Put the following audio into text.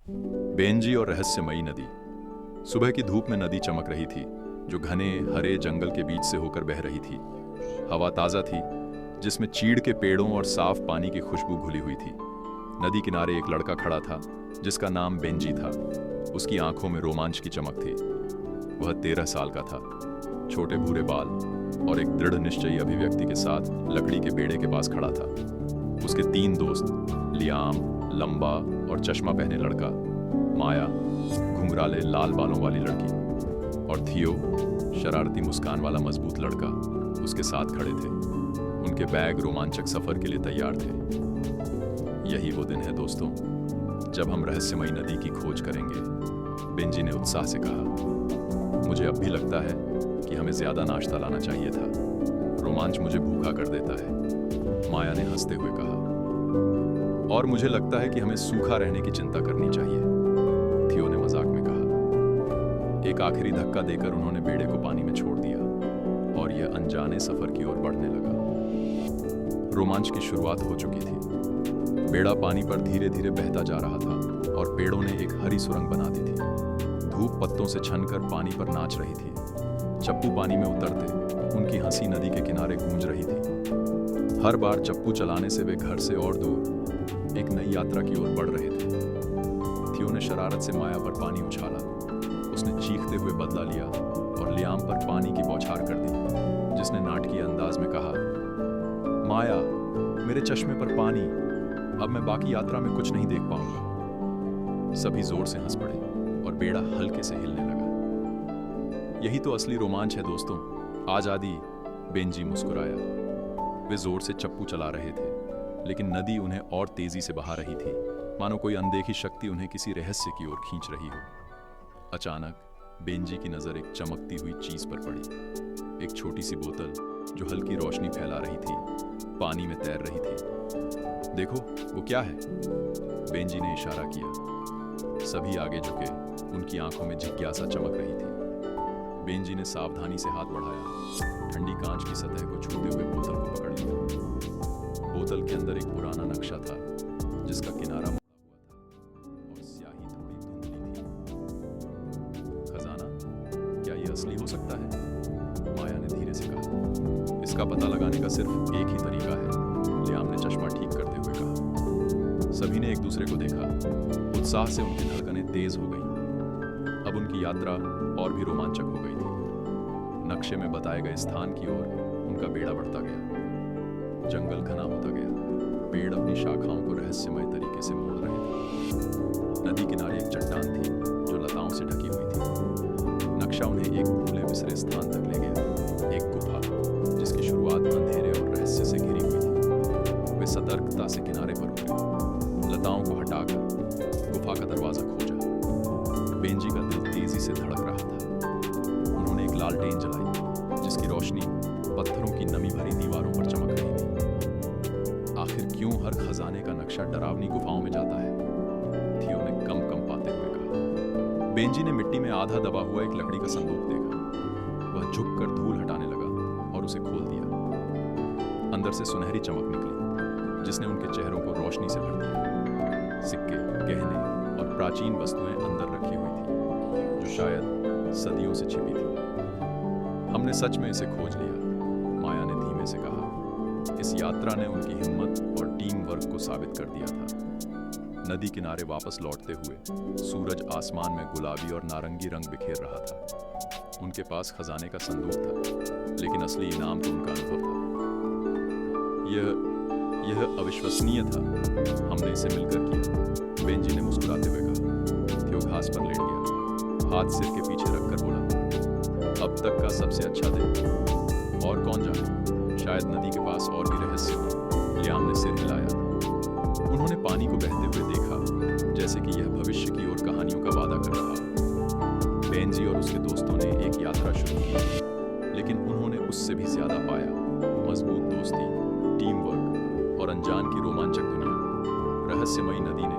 Benji और रहस्यमयी नदी। सुबह की धूप में नदी चमक रही थी, जो घने हरे जंगल के बीच से होकर बह रही थी। हवा ताज़ा थी, जिसमें चीड़ के पेड़ों और साफ पानी की खुशबू घुली हुई थी। नदी किनारे एक लड़का खड़ा था, जिसका नाम बेंजी था। उसकी आंखों में रोमांच की चमक थी। वह 13 साल का था, छोटे भूरे बाल और एक दृढ़ निश्चयी अभिव्यक्ति के साथ लकड़ी के बेड़े के पास खड़ा था। उसके 3 दोस्त, लियाम, लंबा और चश्मा पहने लड़का, माया, घुंघराले लाल बालों वाली लड़की, और थियो, शरारती मुस्कान वाला मजबूत लड़का, उसके साथ खड़े थे। उनके बैग रोमांचक सफर के लिए तैयार थे। यही वो दिन है दोस्तों, जब हम रहस्यमयी नदी की खोज करेंगे, बेंजी ने उत्साह से कहा। मुझे अब भी लगता है कि हमें ज्यादा नाश्ता लाना चाहिए था। रोमांच मुझे भूखा कर देता है, माया ने हंसते हुए कहा। और मुझे लगता है कि हमें सूखा रहने की चिंता करनी चाहिए, थियो ने मजाक में कहा। एक आखिरी धक्का देकर उन्होंने बेड़े को पानी में छोड़ दिया और यह अनजाने सफर की ओर बढ़ने लगा। रोमांच की शुरुआत हो चुकी थी। बेड़ा पानी पर धीरे धीरे बहता जा रहा था और पेड़ों ने एक हरी सुरंग बना दी थी। धूप पत्तों से छनकर पानी पर नाच रही थी। चप्पू पानी में उतरते उनकी हंसी नदी के किनारे गूंज रही थी। हर बार चप्पू चलाने से वे घर से और दूर एक नई यात्रा की ओर बढ़ रहे थे। थियो ने शरारत से माया पर पानी उछाला। उसने चीखते हुए बदला लिया और लियाम पर पानी की बौछार कर दी, जिसने नाटकीय अंदाज में कहा, माया, मेरे चश्मे पर पानी, अब मैं बाकी यात्रा में कुछ नहीं देख पाऊंगा। सभी जोर से हंस पड़े और बेड़ा हल्के से हिलने लगा। यही तो असली रोमांच है दोस्तों, आजादी, बेंजी मुस्कुराया। वे जोर से चप्पू चला रहे थे, लेकिन नदी उन्हें और तेजी से बहा रही थी, मानो कोई अनदेखी शक्ति उन्हें किसी रहस्य की ओर खींच रही हो। अचानक बेंजी की नजर एक चमकती हुई चीज पर पड़ी। एक छोटी सी बोतल जो हल्की रोशनी फैला रही थी, पानी में तैर रही थी। देखो, वो क्या है? बेंजी ने इशारा किया। सभी आगे झुके, उनकी आंखों में जिज्ञासा चमक रही थी। बेंजी ने सावधानी से हाथ बढ़ाया, ठंडी कांच की सतह को छूते हुए बोतल को पकड़ लिया। बोतल के अंदर एक पुराना नक्शा था, जिसका किनारा मुड़ा हुआ था और स्याही थोड़ी धुंधली थी। खजाना, क्या ये असली हो सकता है? माया ने धीरे से कहा। इसका पता लगाने का सिर्फ एक ही तरीका है, लियाम ने चश्मा ठीक करते हुए कहा। सभी ने एक दूसरे को देखा। उत्साह से उनकी धड़कनें तेज हो गईं। अब उनकी यात्रा और भी रोमांचक हो गई थी। नक्शे में बताए गए स्थान की ओर उनका बेड़ा बढ़ता गया। जंगल घना होता गया। पेड़ अपनी शाखाओं को रहस्यमय तरीके से मोड़ रहे थे। नदी किनारे एक चट्टान थी जो लताओं से ढकी हुई थी। नक्शा उन्हें एक भूले बिसरे स्थान तक ले गया, एक गुफा, जिसकी शुरुआत अंधेरे और रहस्य से घिरी हुई थी। वे सतर्कता से किनारे पर उतरे, लताओं को हटाकर गुफा का दरवाजा खोजा। बेंजी का दिल तेजी से धड़क रहा था। उन्होंने एक लालटेन जलाई, जिसकी रोशनी पत्थरों की नमी भरी दीवारों पर चमक रही थी। आखिर क्यों हर खजाने का नक्शा डरावनी गुफाओं में जाता है? थियो ने कम पाते हुए कहा। बेंजी ने मिट्टी में आधा दबा हुआ एक लकड़ी का संदूक देखा। वह झुककर धूल हटाने लगा और उसे खोल दिया। अंदर से सुनहरी चमक निकली, जिसने उनके चेहरों को रोशनी से भर दिया। सिक्के, गहने और प्राचीन वस्तुएं अंदर रखी हुई थी, जो शायद सदियों से छिपी थी। हमने सच में इसे खोज लिया, माया ने धीमे से कहा। इस यात्रा ने उनकी हिम्मत और टीम वर्क को साबित कर दिया था। नदी किनारे वापस लौटते हुए सूरज आसमान में गुलाबी और नारंगी रंग बिखेर रहा था। उनके पास खजाने का संदूक था, लेकिन असली इनाम तो उनका अनुभव था। यह अविश्वसनीय था। हमने इसे मिलकर किया, बेंजी ने मुस्कुराते हुए कहा। थियो घास पर लेट गया, हाथ सिर के पीछे रखकर बोला, अब तक का सबसे अच्छा दिन। और कौन जाने, शायद नदी के पास और भी रहस्य हो। लियाम ने सिर हिलाया। उन्होंने पानी को बहते हुए देखा, जैसे कि यह भविष्य की ओर कहानियों का वादा कर रहा हो। बेंजी और उसके दोस्तों ने एक यात्रा शुरू की, लेकिन उन्होंने उससे भी ज्यादा पाया। मजबूत दोस्ती, टीम वर्क और अनजान की रोमांचक दुनिया। रहस्यमयी नदी ने